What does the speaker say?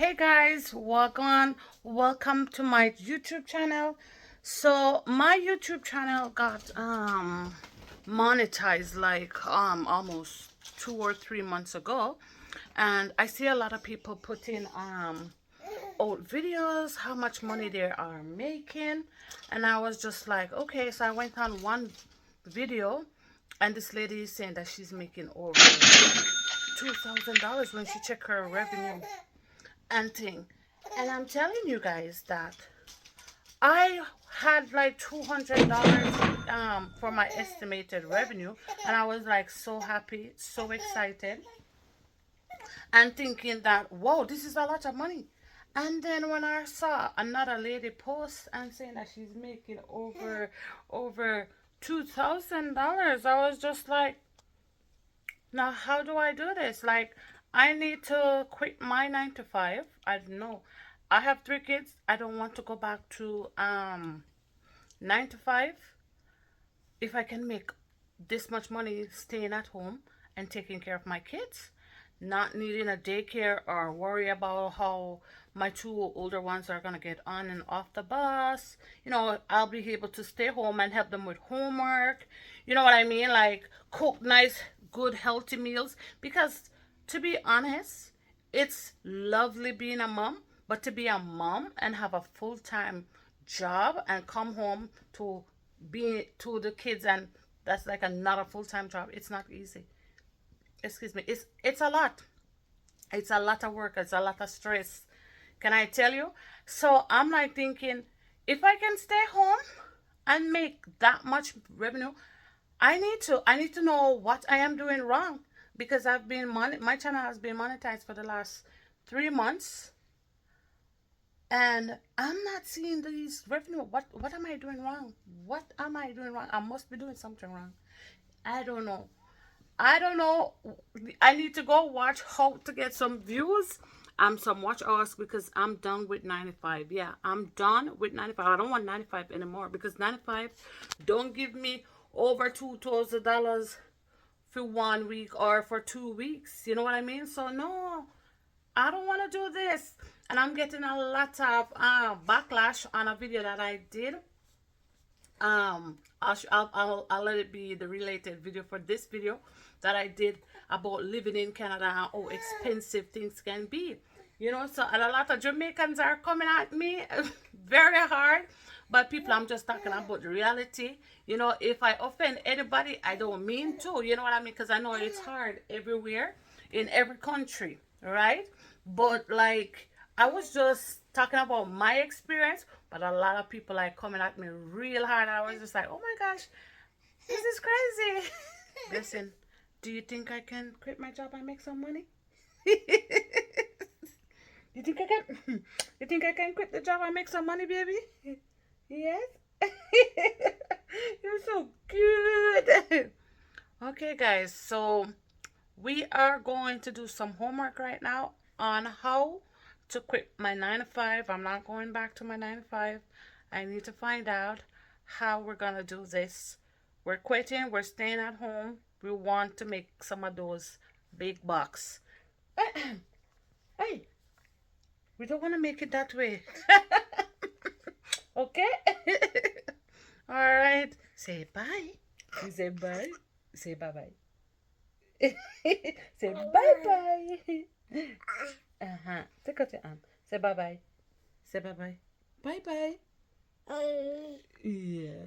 Hey guys, welcome to my YouTube channel. So my YouTube channel got monetized like almost 2 or 3 months ago, and I see a lot of people putting old videos, how much money they are making, and I was just like, okay. So I went on one video, and this lady is saying that she's making over $2,000 when she check her revenue and thing. And I'm telling you guys that I had like $200 for my estimated revenue, and I was like so happy, so excited, and thinking that whoa, this is a lot of money. And then when I saw another lady post and saying that she's making over $2,000, I was just like, now, how do I do this? Like, I need to quit my 9 to 5. I don't know. I have 3 kids. I don't want to go back to 9 to 5. If I can make this much money staying at home and taking care of my kids, not needing a daycare or worry about how my 2 older ones are gonna get on and off the bus. I'll be able to stay home and help them with homework. You know what I mean? Like cook nice, good, healthy meals. Because to be honest, it's lovely being a mom, but to be a mom and have a full-time job and come home to be to the kids, and that's like another full-time job. It's not easy. Excuse me. It's a lot. It's a lot of work. It's a lot of stress. Can I tell you? So I'm like thinking, if I can stay home and make that much revenue, I need to know what I am doing wrong, because my channel has been monetized for the last 3 months, and I'm not seeing these revenue. What am I doing wrong? What am I doing wrong? I must be doing something wrong. I don't know. I don't know. I need to go watch how to get some views, some watch hours, because I'm done with 95. Yeah, I'm done with 95. I don't want 95 anymore, because 95 don't give me over $2,000 for 1 week or for 2 weeks. You know what I mean? So no, I don't want to do this. And I'm getting a lot of backlash on a video that I did. I'll let it be the related video for this video that I did about living in Canada and how expensive things can be. So and a lot of Jamaicans are coming at me very hard. But people, I'm just talking about the reality. If I offend anybody, I don't mean to. You know what I mean? Because I know it's hard everywhere, in every country, right? But like, I was just talking about my experience, but a lot of people like coming at me real hard. I was just like, oh my gosh, this is crazy. Listen, do you think I can quit my job and make some money? You think I can? You think I can quit the job and make some money, baby? Yes. You're so cute. Okay, guys. So we are going to do some homework right now on how to quit my 9 to 5. I'm not going back to my 9 to 5. I need to find out how we're gonna do this. We're quitting. We're staying at home. We want to make some of those big bucks. Hey, we don't want to make it that way. Okay. All right. Say bye. You say bye. Say bye bye. Say bye bye. Uh-huh. Take out your arm. Say bye bye. Say bye bye. Bye bye. Yeah.